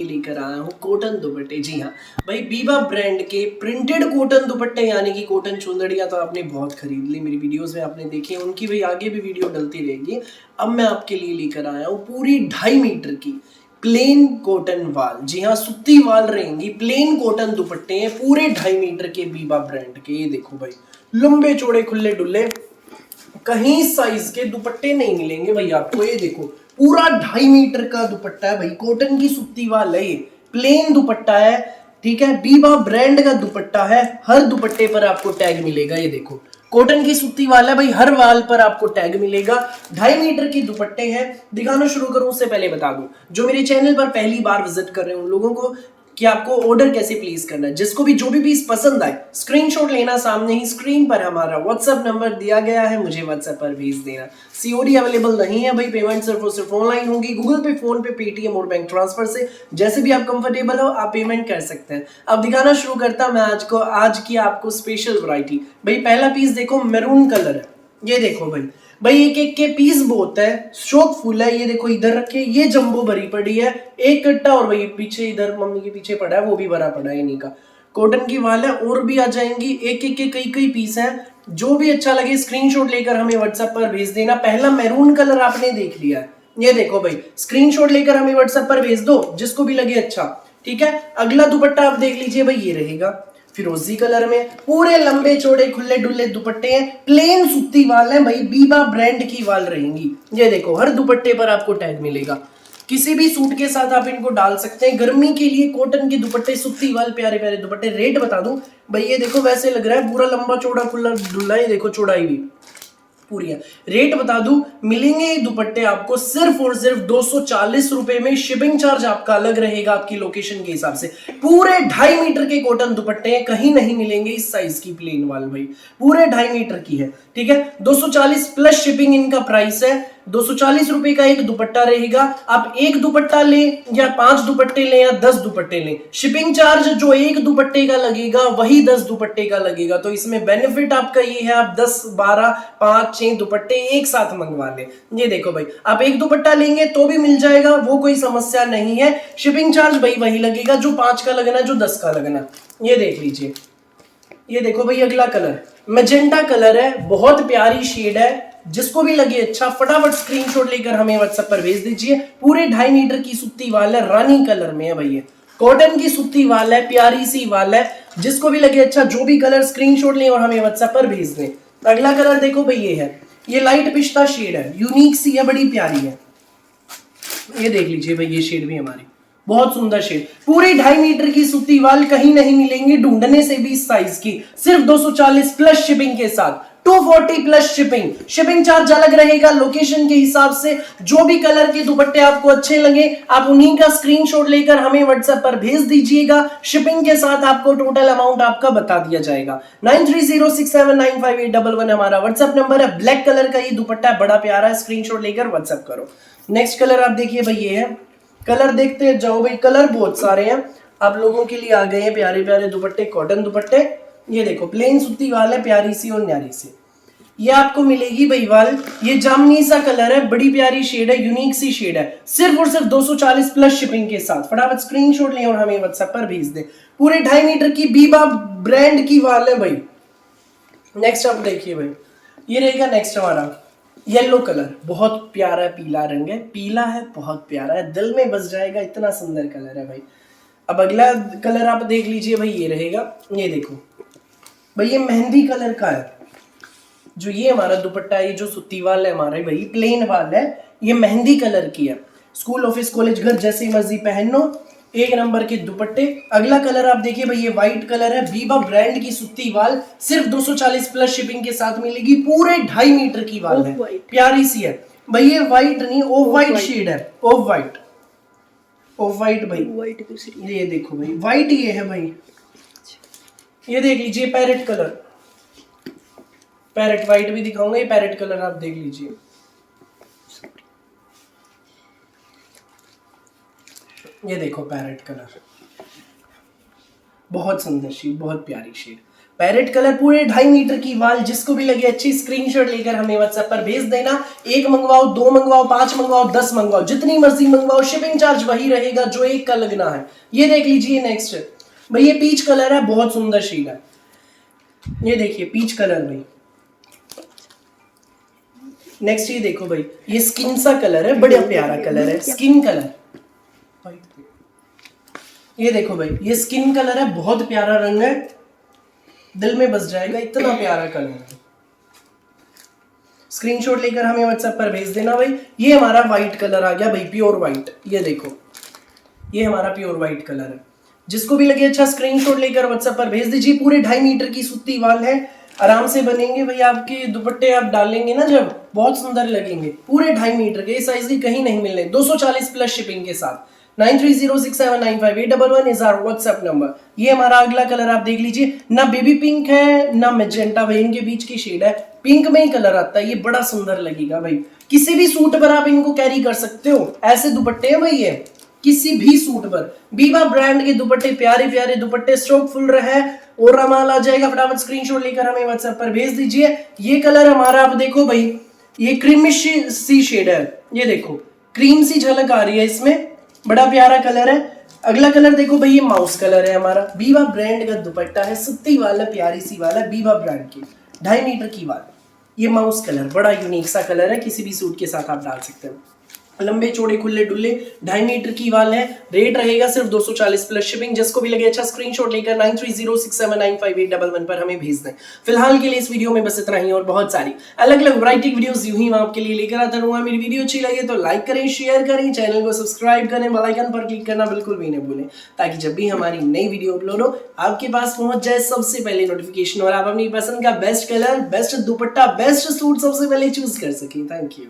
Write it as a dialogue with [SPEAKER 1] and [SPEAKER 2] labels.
[SPEAKER 1] लेकर आया हूँ कॉटन दुपट्टे। जी हाँ भाई, बीबा ब्रांड के प्रिंटेड कॉटन दुपट्टे यानी कि कॉटन चुंदड़ियाँ तो आपने बहुत खरीद ली, मेरी वीडियोस में आपने देखी है, उनकी भाई आगे भी वीडियो डलती रहेगी। अब मैं आपके लिए लेकर आया हूँ पूरी 2.5 मीटर की प्लेन कॉटन वाल। जी हाँ, सूती वाल रहेंगी, प्लेन कॉटन दुपट्टे हैं पूरे 2.5 मीटर के बीबा ब्रांड के। ये देखो भाई, लंबे चौड़े खुले डुल्ले, कहीं साइज के दुपट्टे नहीं मिलेंगे भाई आपको। ये देखो पूरा 2.5 मीटर का दुपट्टा है भाई, कॉटन की सूती वाल है, ये प्लेन दुपट्टा है, ठीक है, बीबा ब्रांड का दुपट्टा है। हर दुपट्टे पर आपको टैग मिलेगा। ये देखो कॉटन की सूती वाल है भाई, हर वाल पर आपको टैग मिलेगा। 2.5 मीटर के दुपट्टे हैं। दिखाना शुरू करूं उससे पहले बता दूं, जो मेरे चैनल पर पहली बार विजिट कर रहे हैं उन लोगों को कि आपको ऑर्डर कैसे प्लेस करना है। जिसको भी जो भी पीस पसंद आए स्क्रीनशॉट लेना, सामने ही स्क्रीन पर हमारा व्हाट्सएप नंबर दिया गया है, मुझे व्हाट्सएप पर भेज देना। सीओडी अवेलेबल नहीं है भाई, पेमेंट सिर्फ और सिर्फ ऑनलाइन होगी, गूगल पे, फोन पे, पेटीएम और बैंक ट्रांसफर से, जैसे भी आप कंफर्टेबल हो आप पेमेंट कर सकते हैं। अब दिखाना शुरू करता मैं आज की आपको स्पेशल वैरायटी। भाई पहला पीस देखो, मैरून कलर है, ये देखो भाई एक एक के पीस बहुत है, शौक फुल है। ये देखो इधर रखे, ये जंबो भरी पड़ी है, एक कट्टा, और भाई पीछे इधर मम्मी के पीछे पड़ा है वो भी भरा पड़ा है इन्हीं का। कॉटन की वाल है, और भी आ जाएंगी, एक एक के कई कई पीस हैं। जो भी अच्छा लगे स्क्रीनशॉट लेकर हमें व्हाट्सएप पर भेज देना। पहला मैरून कलर आपने देख लिया है, ये देखो भाई, स्क्रीनशॉट लेकर हमें व्हाट्सएप पर भेज दो जिसको भी लगे अच्छा, ठीक है। अगला दुपट्टा आप देख लीजिए भाई, ये रहेगा फिरोजी कलर में, पूरे लंबे चौड़े खुले डुल्ले दुपट्टे हैं, प्लेन सूती वाल है भाई, बीबा ब्रांड की वाल रहेंगी। ये देखो हर दुपट्टे पर आपको टैग मिलेगा, किसी भी सूट के साथ आप इनको डाल सकते हैं। गर्मी के लिए कॉटन के दुपट्टे, सूती वाल, प्यारे प्यारे दुपट्टे। रेट बता दूं भाई, ये देखो वैसे लग रहा है पूरा लंबा चौड़ा खुला डुल्ला, ये देखो चौड़ाई भी पूरी है। रेट बता दूं, मिलेंगे ये दुपट्टे आपको सिर्फ और सिर्फ 240 रुपए में। शिपिंग चार्ज आपका अलग रहेगा आपकी लोकेशन के हिसाब से। पूरे 2.5 मीटर के कॉटन दुपट्टे हैं, कहीं नहीं मिलेंगे इस साइज की प्लेन वाल भाई, पूरे 2.5 मीटर की है, ठीक है। 240 प्लस शिपिंग इनका प्राइस है। 240 रुपए का एक दुपट्टा रहेगा। आप एक दुपट्टा लें या 5 दुपट्टे लें या 10 दुपट्टे लें, शिपिंग चार्ज जो एक दुपट्टे का लगेगा वही 10 दुपट्टे का लगेगा। तो इसमें बेनिफिट आपका ये है, आप 10, 12, 5, 6 दुपट्टे एक साथ मंगवा लें। ये देखो भाई, आप एक दुपट्टा लेंगे तो भी मिल जाएगा, वो कोई समस्या नहीं है। शिपिंग चार्ज भाई वही लगेगा जो 5 का लगना, जो 10 का लगना। ये देख लीजिए, ये देखो भाई अगला कलर मैजेंटा कलर है, बहुत प्यारी शेड है। जिसको भी लगे अच्छा फटाफट स्क्रीनशॉट लेकर हमें व्हाट्सएप पर भेज दीजिए। पूरे 2.5 मीटर की सूती वाल है, रानी कलर में है भाई, ये कॉटन की सूती वाल है, प्यारी सी वाल है। जिसको भी लगे अच्छा, जो भी कलर स्क्रीनशॉट लें और हमें व्हाट्सएप पर भेज दें। अगला कलर देखो भाई, ये है, ये लाइट पिस्ता शेड है, यूनिक सी है, बड़ी प्यारी है। ये देख लीजिए भाई, ये शेड भी हमारी बहुत सुंदर शेड, पूरी 2.5 मीटर की सूती वाल, कहीं नहीं मिलेंगी, ढूंढने से भी इस साइज की। सिर्फ 240 प्लस शिपिंग के साथ, 240 प्लस शिपिंग। शिपिंग चार्ज अलग रहेगा लोकेशन के हिसाब से। जो भी कलर के दुपट्टे आपको अच्छे लगे आप उन्हीं का स्क्रीनशॉट लेकर हमें व्हाट्सएप पर भेज दीजिएगा। शिपिंग के साथ आपको टोटल अमाउंट आपका बता दिया जाएगा। 9306795811 हमारा व्हाट्सएप नंबर है। ब्लैक कलर का ये दुपट्टा बड़ा प्यारा है, स्क्रीनशॉट लेकर व्हाट्सएप करो। नेक्स्ट कलर आप देखिए भाई, ये है कलर, देखते जाओ भाई, कलर बहुत सारे हैं आप लोगों के लिए आ गए हैं, प्यारे प्यारे दुपट्टे, कॉटन दुपट्टे। ये देखो प्लेन सूती वाल है, प्यारी सी और न्यारी सी, ये आपको मिलेगी भाई वाल। ये जामनी सा कलर है, बड़ी प्यारी शेड है, यूनिक सी शेड है, सिर्फ और सिर्फ 240 प्लस शिपिंग के साथ। फटाफट स्क्रीनशॉट लें और हमें व्हाट्सएप पर भेज दें। पूरे 2.5 मीटर की बीबा ब्रांड की वाल है भाई। नेक्स्ट आप देखिए भाई, ये रहेगा नेक्स्ट हमारा येलो कलर, बहुत प्यारा पीला रंग है, पीला है, बहुत प्यारा है, दिल में बस जाएगा, इतना सुंदर कलर है भाई। अब अगला कलर आप देख लीजिए भाई, ये रहेगा, ये देखो भाई, ये मेहंदी कलर का है। जो ये हमारा दुपट्टा है, ये जो सूती वाल है हमारे भाई, प्लेन वाल है, ये मेहंदी कलर की है। स्कूल, ऑफिस, कॉलेज, घर जैसी मर्जी पहनो, एक नंबर के दुपट्टे। अगला कलर आप देखिए भाई, ये व्हाइट कलर है, बीबा ब्रांड की सूती वाल, सिर्फ 240 प्लस शिपिंग के साथ मिलेगी। पूरे 2.5 मीटर की वाल है, प्यारी सी है भाई। ये व्हाइट नहीं, ऑफ व्हाइट शेड है, ऑफ व्हाइट, ऑफ व्हाइट भाई, ये देखो भाई, व्हाइट ये है भाई। ये देख लीजिए पैरेट कलर, पैरेट व्हाइट भी दिखाऊंगा, ये पैरेट कलर आप देख लीजिए। ये देखो पैरेट कलर, बहुत सुंदर शेड, बहुत प्यारी शेड, पैरेट कलर पूरे 2.5 मीटर की वाल, जिसको भी लगे अच्छी स्क्रीनशॉट लेकर हमें व्हाट्सएप पर भेज देना। एक मंगवाओ, 2 मंगवाओ, 5 मंगवाओ, 10 मंगवाओ, जितनी मर्जी मंगवाओ, शिपिंग चार्ज वही रहेगा जो एक का लगना है। ये देख लीजिए नेक्स्ट भाई, ये पीच कलर है, बहुत सुंदर शेड है। ये देखिए पीच कलर भाई। नेक्स्ट ये देखो भाई, ये स्किन सा कलर है, बड़ा प्यारा कलर है, स्किन कलर। ये देखो भाई, ये स्किन कलर है, बहुत प्यारा रंग है, दिल में बस जाएगा, इतना प्यारा कलर है। स्क्रीनशॉट लेकर हमें व्हाट्सएप पर भेज देना भाई। ये हमारा व्हाइट कलर आ गया भाई, प्योर व्हाइट। ये देखो, ये हमारा प्योर व्हाइट कलर है। जिसको भी लगे अच्छा स्क्रीनशॉट लेकर व्हाट्सएप पर भेज दीजिए। पूरे 2.5 मीटर की सूती वाल है, आराम से बनेंगे भाई। आपके दुपट्टे आप डालेंगे ना जब, बहुत सुंदर लगेंगे। पूरे 2.5 मीटर के, साइज की कहीं नहीं मिलने। 240 प्लस शिपिंग के साथ। 9306795811 इज आवर व्हाट्सएप नंबर। ये हमारा अगला कलर आप देख लीजिए, ना बेबी पिंक है ना मैजेंटा भाई, इनके बीच की शेड है। पिंक में ही कलर आता है, ये बड़ा सुंदर लगेगा भाई। किसी भी सूट पर आप इनको कैरी कर सकते हो, ऐसे दुपट्टे हैं भाई ये, किसी भी सूट पर। बीबा ब्रांड के दुपट्टे, प्यारे प्यारे दुपट्टे, स्टॉक फुल रहा है और माल आ जाएगा। फटाफट स्क्रीनशॉट लेकर हमें व्हाट्सएप पर भेज दीजिए। ये कलर हमारा आप देखो भाई, ये क्रीमिश सी शेड है। ये देखो क्रीम सी झलक आ रही है इसमें, बड़ा प्यारा कलर है। अगला कलर देखो भाई, ये माउस कलर है हमारा। बीबा ब्रांड का दुपट्टा है, सूती वाला, प्यारी सी वाला, बीबा ब्रांड की 2.5 मीटर की वाल। ये माउस कलर बड़ा यूनिक सा कलर है, किसी भी सूट के साथ आप डाल सकते हो। लंबे चौड़े खुले डुल्ले 2.5 मीटर की वाल है। रेट रहेगा सिर्फ 240 प्लस शिपिंग। जिसको भी लगे अच्छा स्क्रीनशॉट लेकर 9306795811 पर हमें भेज दें। फिलहाल के लिए इस वीडियो में बस इतना ही, और बहुत सारी अलग अलग वैरायटी वीडियोस यूं ही मैं आपके लिए लेकर आता रहूंगा। मेरी वीडियो अच्छी लगे तो लाइक करें, शेयर करें, चैनल को सब्सक्राइब करें, बेल आइकन पर क्लिक करना बिल्कुल भी नहीं भूलें, ताकि जब भी हमारी नई वीडियो अपलोड हो आपके पास पहुंच जाए सबसे पहले नोटिफिकेशन, और आप अपनी पसंद का बेस्ट कलर, बेस्ट दुपट्टा, बेस्ट सूट सबसे पहले चूज कर सकें। Thank you.